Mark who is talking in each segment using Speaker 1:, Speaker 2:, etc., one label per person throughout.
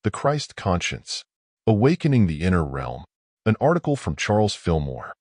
Speaker 1: The Christ Conscience, Awakening the Inner Realm, an article from Charles Fillmore.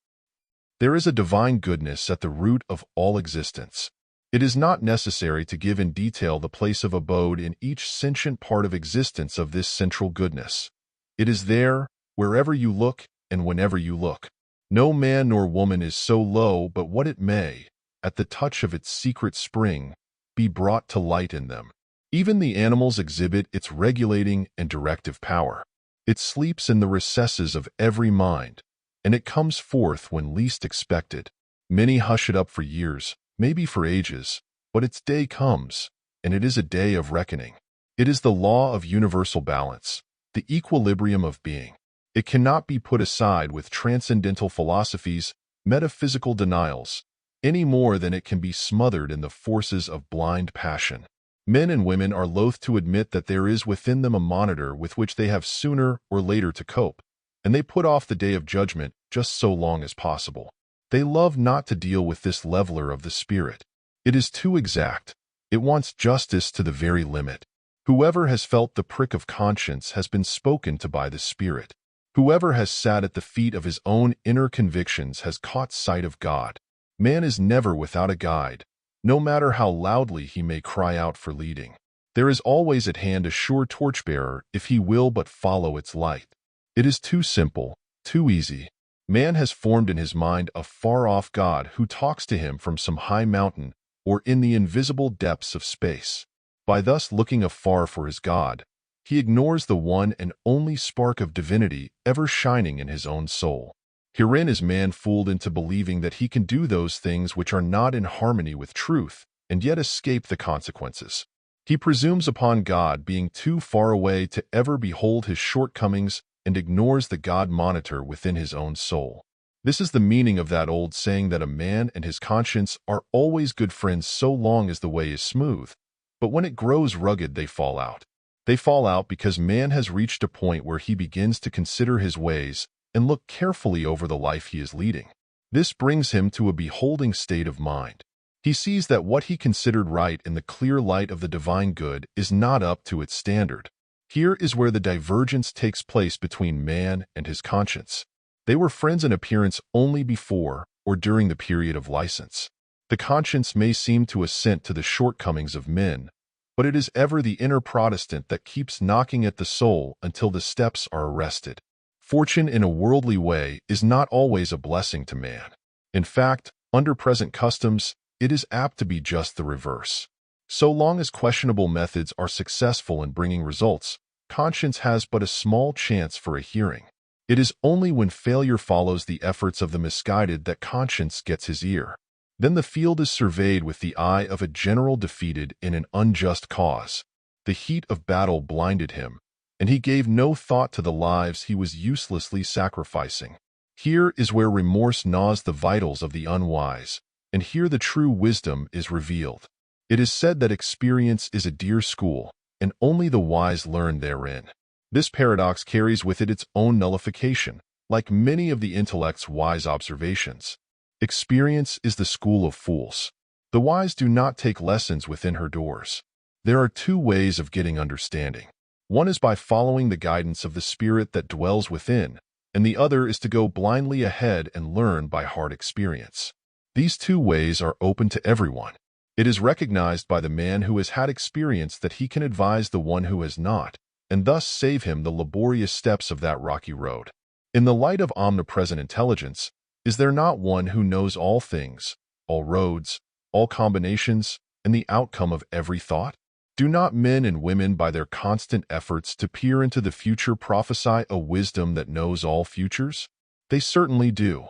Speaker 1: There is a divine goodness at the root of all existence. It is not necessary to give in detail the place of abode in each sentient part of existence of this central goodness. It is there, wherever you look and whenever you look. No man nor woman is so low but what it may, at the touch of its secret spring, be brought to light in them. Even the animals exhibit its regulating and directive power. It sleeps in the recesses of every mind, and it comes forth when least expected. Many hush it up for years, maybe for ages, but its day comes, and it is a day of reckoning. It is the law of universal balance, the equilibrium of being. It cannot be put aside with transcendental philosophies, metaphysical denials, any more than it can be smothered in the forces of blind passion. Men and women are loath to admit that there is within them a monitor with which they have sooner or later to cope, and they put off the day of judgment just so long as possible. They love not to deal with this leveler of the spirit. It is too exact. It wants justice to the very limit. Whoever has felt the prick of conscience has been spoken to by the Spirit. Whoever has sat at the feet of his own inner convictions has caught sight of God. Man is never without a guide, no matter how loudly he may cry out for leading. There is always at hand a sure torchbearer if he will but follow its light. It is too simple, too easy. Man has formed in his mind a far-off God who talks to him from some high mountain or in the invisible depths of space. By thus looking afar for his God, he ignores the one and only spark of divinity ever shining in his own soul. Herein is man fooled into believing that he can do those things which are not in harmony with truth and yet escape the consequences. He presumes upon God being too far away to ever behold his shortcomings and ignores the God monitor within his own soul. This is the meaning of that old saying that a man and his conscience are always good friends so long as the way is smooth, but when it grows rugged they fall out. They fall out because man has reached a point where he begins to consider his ways and look carefully over the life he is leading. This brings him to a beholding state of mind. He sees that what he considered right in the clear light of the divine good is not up to its standard. Here is where the divergence takes place between man and his conscience. They were friends in appearance only before or during the period of license. The conscience may seem to assent to the shortcomings of men, but it is ever the inner Protestant that keeps knocking at the soul until the steps are arrested. Fortune in a worldly way is not always a blessing to man. In fact, under present customs, it is apt to be just the reverse. So long as questionable methods are successful in bringing results, conscience has but a small chance for a hearing. It is only when failure follows the efforts of the misguided that conscience gets his ear. Then the field is surveyed with the eye of a general defeated in an unjust cause. The heat of battle blinded him, and he gave no thought to the lives he was uselessly sacrificing. Here is where remorse gnaws the vitals of the unwise, and here the true wisdom is revealed. It is said that experience is a dear school, and only the wise learn therein. This paradox carries with it its own nullification, like many of the intellect's wise observations. Experience is the school of fools. The wise do not take lessons within her doors. There are two ways of getting understanding. One is by following the guidance of the spirit that dwells within, and the other is to go blindly ahead and learn by hard experience. These two ways are open to everyone. It is recognized by the man who has had experience that he can advise the one who has not, and thus save him the laborious steps of that rocky road. In the light of omnipresent intelligence, is there not one who knows all things, all roads, all combinations, and the outcome of every thought? Do not men and women by their constant efforts to peer into the future prophesy a wisdom that knows all futures? They certainly do.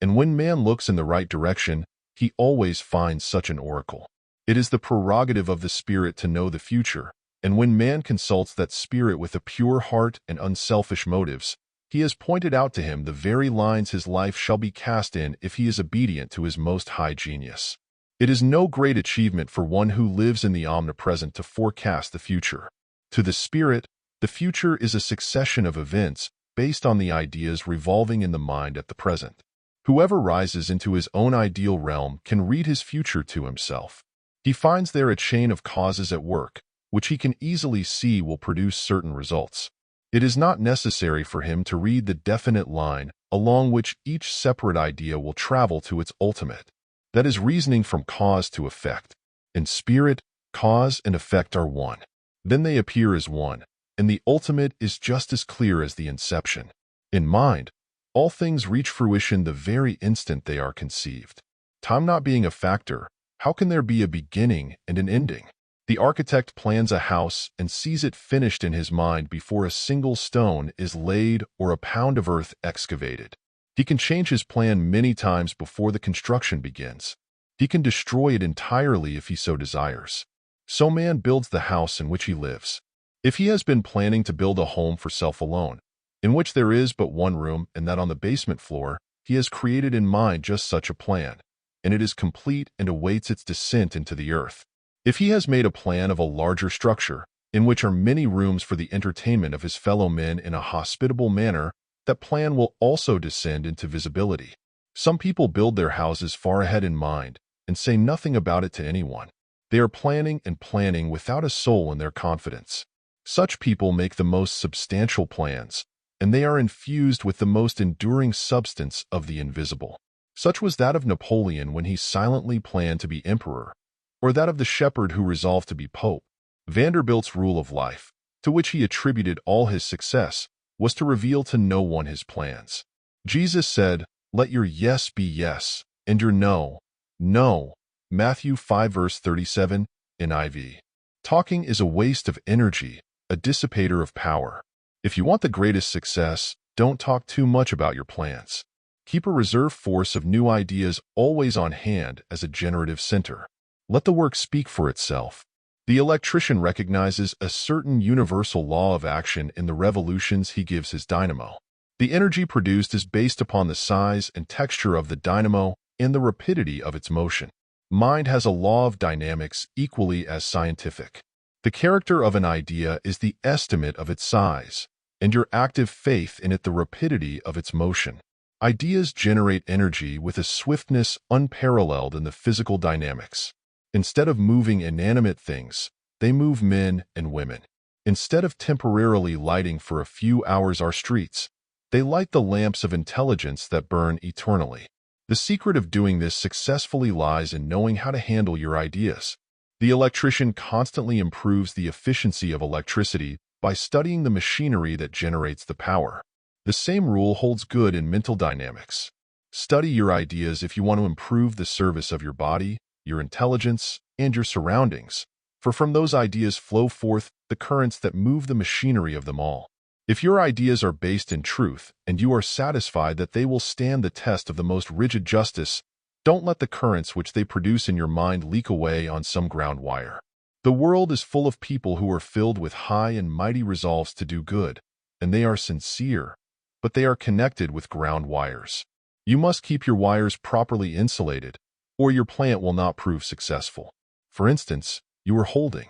Speaker 1: And when man looks in the right direction, he always finds such an oracle. It is the prerogative of the spirit to know the future, and when man consults that spirit with a pure heart and unselfish motives, he has pointed out to him the very lines his life shall be cast in if he is obedient to his most high genius. It is no great achievement for one who lives in the omnipresent to forecast the future. To the spirit, the future is a succession of events based on the ideas revolving in the mind at the present. Whoever rises into his own ideal realm can read his future to himself. He finds there a chain of causes at work, which he can easily see will produce certain results. It is not necessary for him to read the definite line along which each separate idea will travel to its ultimate. That is reasoning from cause to effect. In spirit, cause and effect are one. Then they appear as one, and the ultimate is just as clear as the inception. In mind, all things reach fruition the very instant they are conceived. Time not being a factor, how can there be a beginning and an ending? The architect plans a house and sees it finished in his mind before a single stone is laid or a pound of earth excavated. He can change his plan many times before the construction begins. He can destroy it entirely if he so desires. So man builds the house in which he lives. If he has been planning to build a home for self alone, in which there is but one room and that on the basement floor, he has created in mind just such a plan, and it is complete and awaits its descent into the earth. If he has made a plan of a larger structure, in which are many rooms for the entertainment of his fellow men in a hospitable manner, that plan will also descend into visibility. Some people build their houses far ahead in mind and say nothing about it to anyone. They are planning and planning without a soul in their confidence. Such people make the most substantial plans, and they are infused with the most enduring substance of the invisible. Such was that of Napoleon when he silently planned to be emperor, or that of the shepherd who resolved to be pope. Vanderbilt's rule of life, to which he attributed all his success, was to reveal to no one his plans. Jesus said, "Let your yes be yes, and your no, no." Matthew 5 verse 37, NIV. Talking is a waste of energy, a dissipator of power. If you want the greatest success, don't talk too much about your plans. Keep a reserve force of new ideas always on hand as a generative center. Let the work speak for itself. The electrician recognizes a certain universal law of action in the revolutions he gives his dynamo. The energy produced is based upon the size and texture of the dynamo and the rapidity of its motion. Mind has a law of dynamics equally as scientific. The character of an idea is the estimate of its size, and your active faith in it the rapidity of its motion. Ideas generate energy with a swiftness unparalleled in the physical dynamics. Instead of moving inanimate things, they move men and women. Instead of temporarily lighting for a few hours our streets, they light the lamps of intelligence that burn eternally. The secret of doing this successfully lies in knowing how to handle your ideas. The electrician constantly improves the efficiency of electricity by studying the machinery that generates the power. The same rule holds good in mental dynamics. Study your ideas if you want to improve the service of your body, your intelligence, and your surroundings, for from those ideas flow forth the currents that move the machinery of them all. If your ideas are based in truth and you are satisfied that they will stand the test of the most rigid justice, don't let the currents which they produce in your mind leak away on some ground wire. The world is full of people who are filled with high and mighty resolves to do good, and they are sincere, but they are connected with ground wires. You must keep your wires properly insulated, or your plant will not prove successful. For instance, you are holding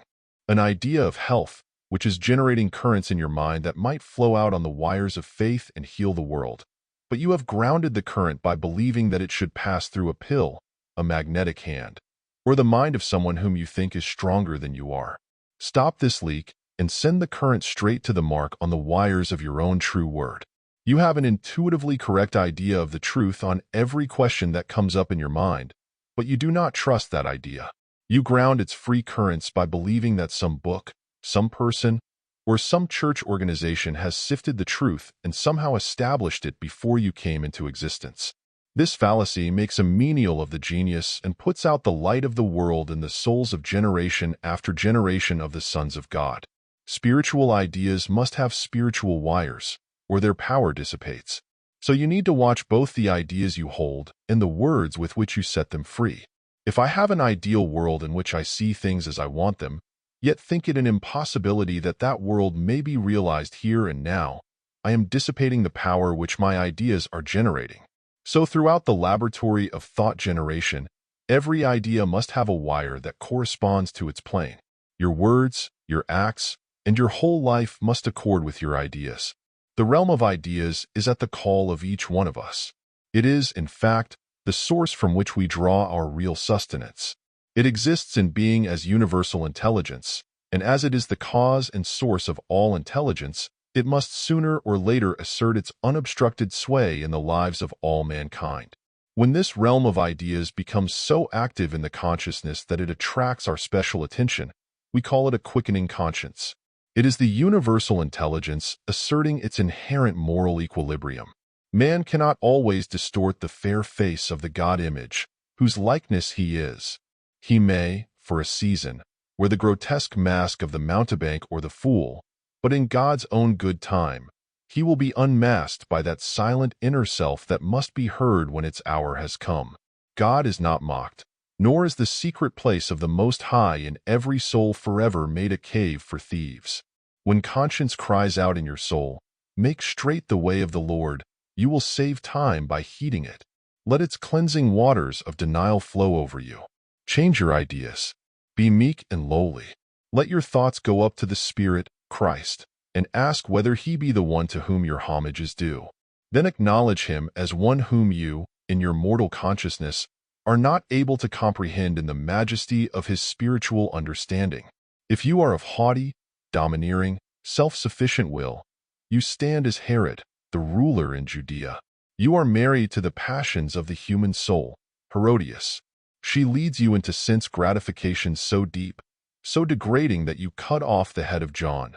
Speaker 1: an idea of health, which is generating currents in your mind that might flow out on the wires of faith and heal the world. But you have grounded the current by believing that it should pass through a pill, a magnetic hand, or the mind of someone whom you think is stronger than you are. Stop this leak and send the current straight to the mark on the wires of your own true word. You have an intuitively correct idea of the truth on every question that comes up in your mind, but you do not trust that idea. You ground its free currents by believing that some book, some person, or some church organization has sifted the truth and somehow established it before you came into existence. This fallacy makes a menial of the genius and puts out the light of the world in the souls of generation after generation of the sons of God. Spiritual ideas must have spiritual wires, or their power dissipates. So you need to watch both the ideas you hold and the words with which you set them free. If I have an ideal world in which I see things as I want them, yet think it an impossibility that that world may be realized here and now, I am dissipating the power which my ideas are generating. So throughout the laboratory of thought generation, every idea must have a wire that corresponds to its plane. Your words, your acts, and your whole life must accord with your ideas. The realm of ideas is at the call of each one of us. It is, in fact, the source from which we draw our real sustenance. It exists in being as universal intelligence, and as it is the cause and source of all intelligence, it must sooner or later assert its unobstructed sway in the lives of all mankind. When this realm of ideas becomes so active in the consciousness that it attracts our special attention, we call it a quickening conscience. It is the universal intelligence asserting its inherent moral equilibrium. Man cannot always distort the fair face of the God image, whose likeness he is. He may, for a season, wear the grotesque mask of the mountebank or the fool, but in God's own good time, he will be unmasked by that silent inner self that must be heard when its hour has come. God is not mocked, nor is the secret place of the Most High in every soul forever made a cave for thieves. When conscience cries out in your soul, "Make straight the way of the Lord," you will save time by heeding it. Let its cleansing waters of denial flow over you. Change your ideas. Be meek and lowly. Let your thoughts go up to the Spirit, Christ, and ask whether he be the one to whom your homage is due. Then acknowledge him as one whom you, in your mortal consciousness, are not able to comprehend in the majesty of his spiritual understanding. If you are of haughty, domineering, self-sufficient will, you stand as Herod, the ruler in Judea. You are married to the passions of the human soul, Herodias. She leads you into sense gratification so deep, so degrading that you cut off the head of John,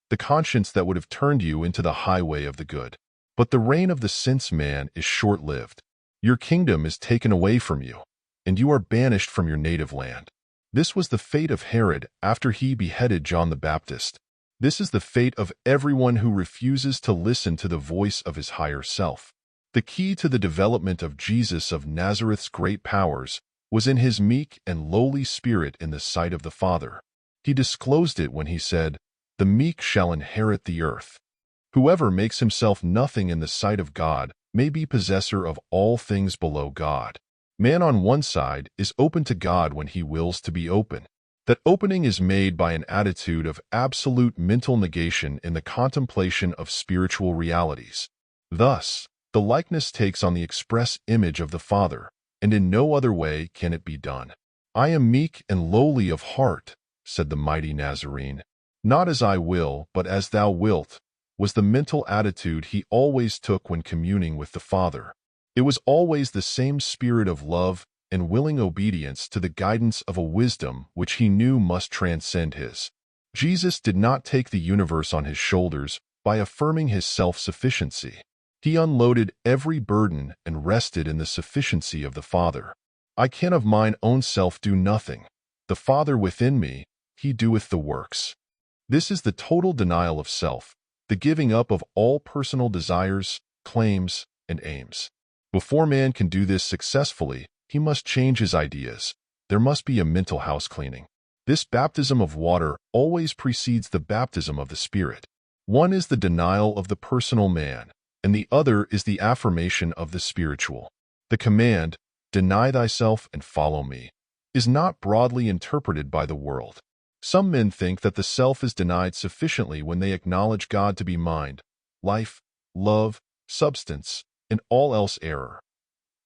Speaker 1: the conscience that would have turned you into the highway of the good. But the reign of the sense man is short-lived. Your kingdom is taken away from you, and you are banished from your native land. This was the fate of Herod after he beheaded John the Baptist. This is the fate of everyone who refuses to listen to the voice of his higher self. The key to the development of Jesus of Nazareth's great powers was in his meek and lowly spirit in the sight of the Father. He disclosed it when he said, "The meek shall inherit the earth." Whoever makes himself nothing in the sight of God may be possessor of all things below God. Man on one side is open to God when he wills to be open. That opening is made by an attitude of absolute mental negation in the contemplation of spiritual realities. Thus, the likeness takes on the express image of the Father, and in no other way can it be done. "I am meek and lowly of heart," said the mighty Nazarene. "Not as I will, but as thou wilt," was the mental attitude he always took when communing with the Father. It was always the same spirit of love and willing obedience to the guidance of a wisdom which he knew must transcend his. Jesus did not take the universe on his shoulders by affirming his self-sufficiency. He unloaded every burden and rested in the sufficiency of the Father. "I can of mine own self do nothing. The Father within me, he doeth the works." This is the total denial of self, the giving up of all personal desires, claims, and aims. Before man can do this successfully, he must change his ideas. There must be a mental house cleaning. This baptism of water always precedes the baptism of the Spirit. One is the denial of the personal man, and the other is the affirmation of the spiritual. The command, "Deny thyself and follow me," is not broadly interpreted by the world. Some men think that the self is denied sufficiently when they acknowledge God to be mind, life, love, substance, and all else error.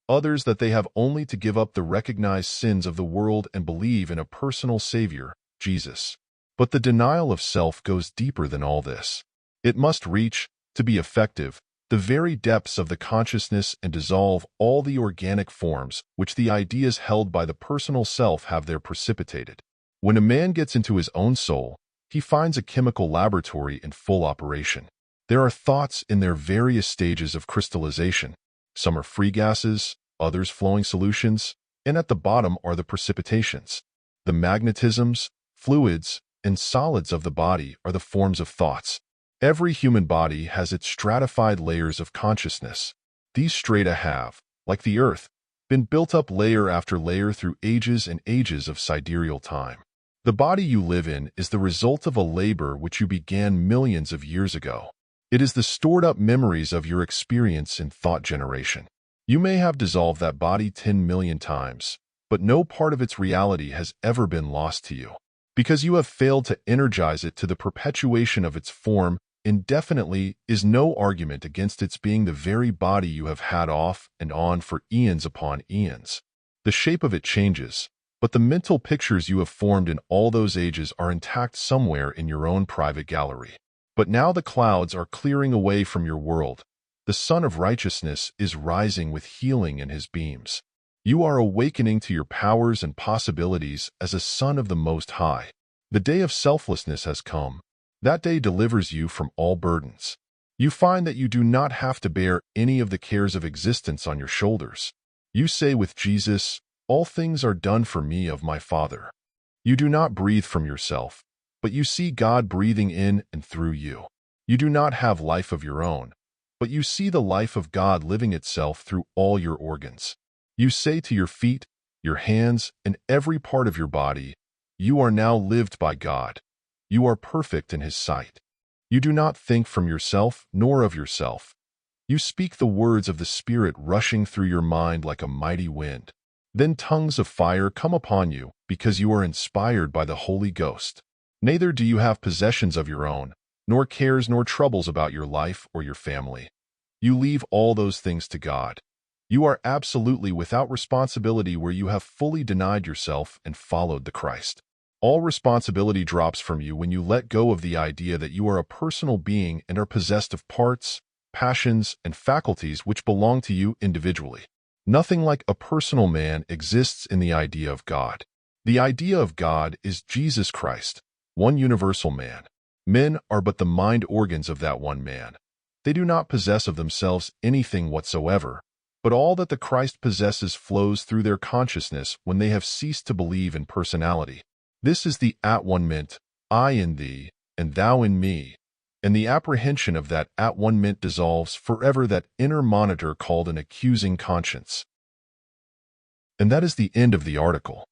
Speaker 1: Others that they have only to give up the recognized sins of the world and believe in a personal Savior, Jesus. But the denial of self goes deeper than all this. It must reach, to be effective, the very depths of the consciousness and dissolve all the organic forms which the ideas held by the personal self have there precipitated. When a man gets into his own soul, he finds a chemical laboratory in full operation. There are thoughts in their various stages of crystallization. Some are free gases, others flowing solutions, and at the bottom are the precipitations. The magnetisms, fluids, and solids of the body are the forms of thoughts. Every human body has its stratified layers of consciousness. These strata have, like the earth, been built up layer after layer through ages and ages of sidereal time. The body you live in is the result of a labor which you began millions of years ago. It is the stored-up memories of your experience in thought generation. You may have dissolved that body 10 million times, but no part of its reality has ever been lost to you. Because you have failed to energize it to the perpetuation of its form indefinitely is no argument against its being the very body you have had off and on for eons upon eons. The shape of it changes, but the mental pictures you have formed in all those ages are intact somewhere in your own private gallery. But now the clouds are clearing away from your world. The sun of righteousness is rising with healing in his beams. You are awakening to your powers and possibilities as a son of the Most High. The day of selflessness has come. That day delivers you from all burdens. You find that you do not have to bear any of the cares of existence on your shoulders. You say with Jesus, "All things are done for me of my Father." You do not breathe from yourself, but you see God breathing in and through you. You do not have life of your own, but you see the life of God living itself through all your organs. You say to your feet, your hands, and every part of your body, "You are now lived by God. You are perfect in his sight." You do not think from yourself nor of yourself. You speak the words of the Spirit rushing through your mind like a mighty wind. Then tongues of fire come upon you because you are inspired by the Holy Ghost. Neither do you have possessions of your own, nor cares nor troubles about your life or your family. You leave all those things to God. You are absolutely without responsibility where you have fully denied yourself and followed the Christ. All responsibility drops from you when you let go of the idea that you are a personal being and are possessed of parts, passions, and faculties which belong to you individually. Nothing like a personal man exists in the idea of God. The idea of God is Jesus Christ, one universal man. Men are but the mind organs of that one man. They do not possess of themselves anything whatsoever, but all that the Christ possesses flows through their consciousness when they have ceased to believe in personality. This is the at-one-ment, I in thee, and thou in me, and the apprehension of that at-one-ment dissolves forever that inner monitor called an accusing conscience. And that is the end of the article.